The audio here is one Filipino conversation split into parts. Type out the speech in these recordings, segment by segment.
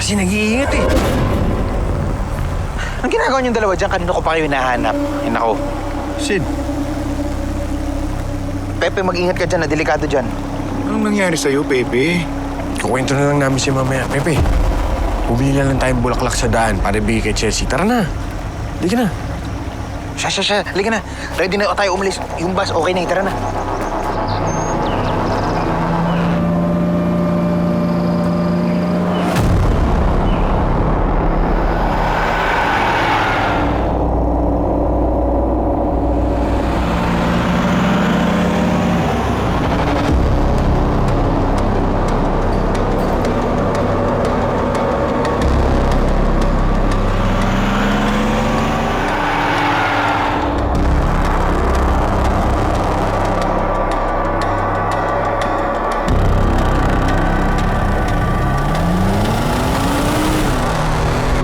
kasi nag-iingat eh. Ang ginagawa niyong dalawa dyan, kanino ko pa kayo hinahanap? Ay, nako. Sid, Pepe, mag-ingat ka dyan, na delikado dyan. anong nangyari sa'yo, Pepe? Kukwento na lang namin si mamaya. Pepe, bumili na lang tayong bulaklak sa daan para ibigay kay Chelsea. Tara na. Hindi ka na. Siya. Halika na. Ready na tayo umalis. Yung bus, okay na. Tara na.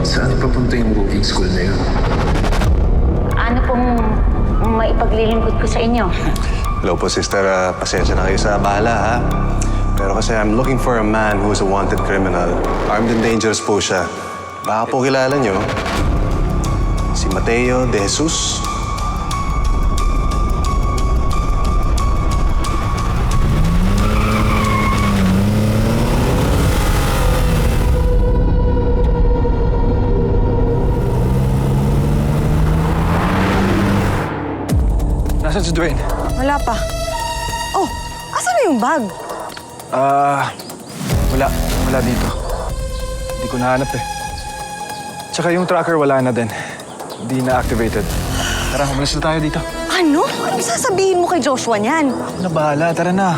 Saan papunta yung boarding school na yun? Ano pong maipaglilingkod ko sa inyo? Hello po, sister. Pasensya na kayo sa bahala, ha? Pero kasi I'm looking for a man who's a wanted criminal. Armed and dangerous po siya. Baka po kilala niyo. Si Mateo de Jesus. Nasaan si Dwayne? Wala pa. Oh, asan na yung bag? Wala dito. Hindi ko nahanap eh. Tsaka yung tracker wala na din. Hindi na-activated. Tara, umalis na tayo dito. Ano? Anong sasabihin mo kay Joshua niyan? Ako na bahala, tara na.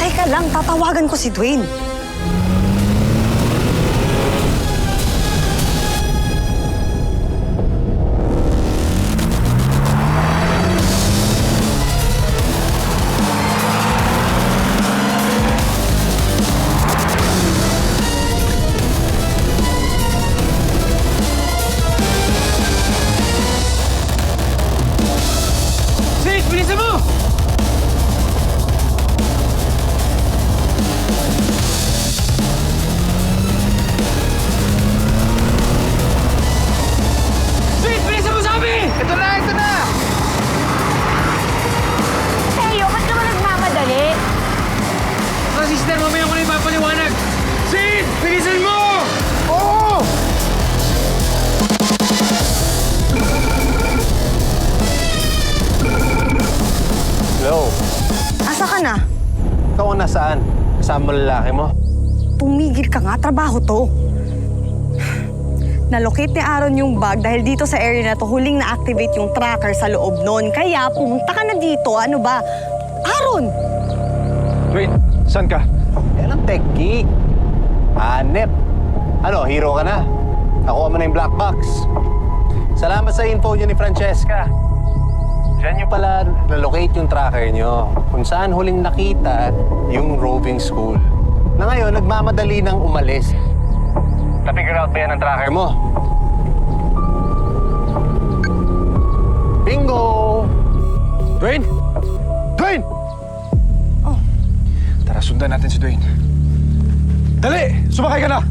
Teka lang, tatawagan ko si Dwayne. Sid, bilisan mo! Sid, bilisan mo sabi! Ito na! Teo, ba't naman nagmamadali? Mga sister, mamaya ko na ipapaliwanag. Sid, bilisan mo! Oo! Hello. Asa ka na? Ikaw ang nasaan? Kasama mo lalaki mo? Tumigil ka nga, trabaho to. Nalocate ni Aaron yung bag dahil dito sa area na to huling na-activate yung tracker sa loob nun. Kaya pumunta ka na dito. Ano ba? Aaron! Dwayne, saan ka? Yan ang technique. Hanep. Ano, hero ka na? Nakuha mo na yung black box. Salamat sa info niyo ni Francesca. Diyan niyo pala na-locate yung tracker niyo kung saan huling nakita yung roving school. Na ngayon, nagmamadali nang umalis. Na-figure out ba yan ang tracker mo? Bingo! Dwayne! Dwayne! Tara, sundan natin si Dwayne. Dali! Sumakay ka na!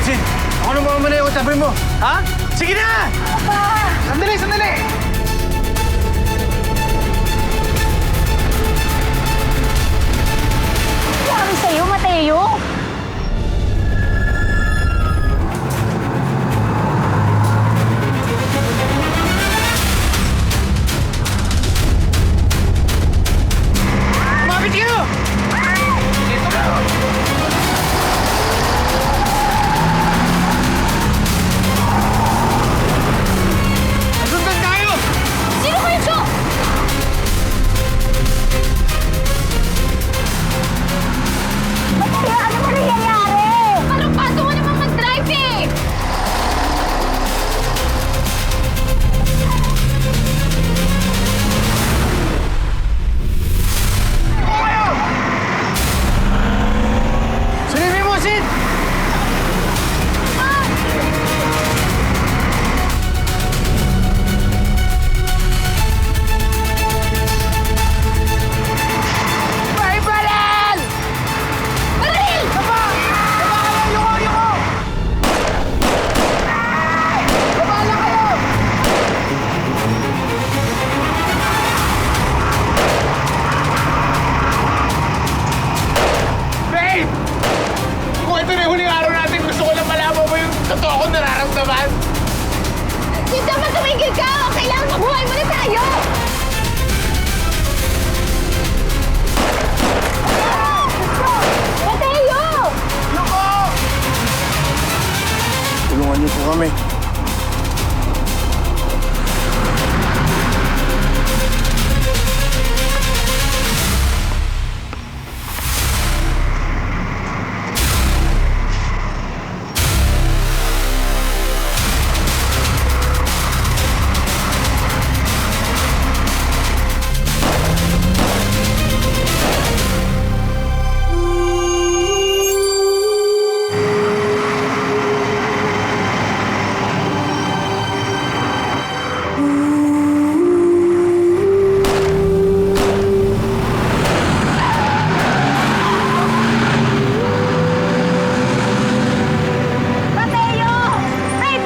Sid, ako na muna yung sabi mo. Ha? Sige na! Sandali! Sabi sa'yo, Mateo. Kumapit kayo! Dito na! Nasundan ka! ako nararamdaman? Hindi naman tumigil ka! Kailangan mabuhay mo na tayo! Mateo! Tulungan niyo po kami. Mateo! May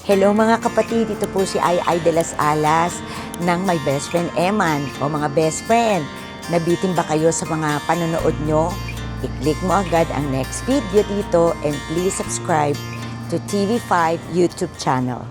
Hello mga kapatid, ito po si Ai de las Alas ng My Best Friend Eman. O mga best friend, nabitin ba kayo sa mga panonood nyo? I-click mo agad ang next video dito and please subscribe to TV5 YouTube channel.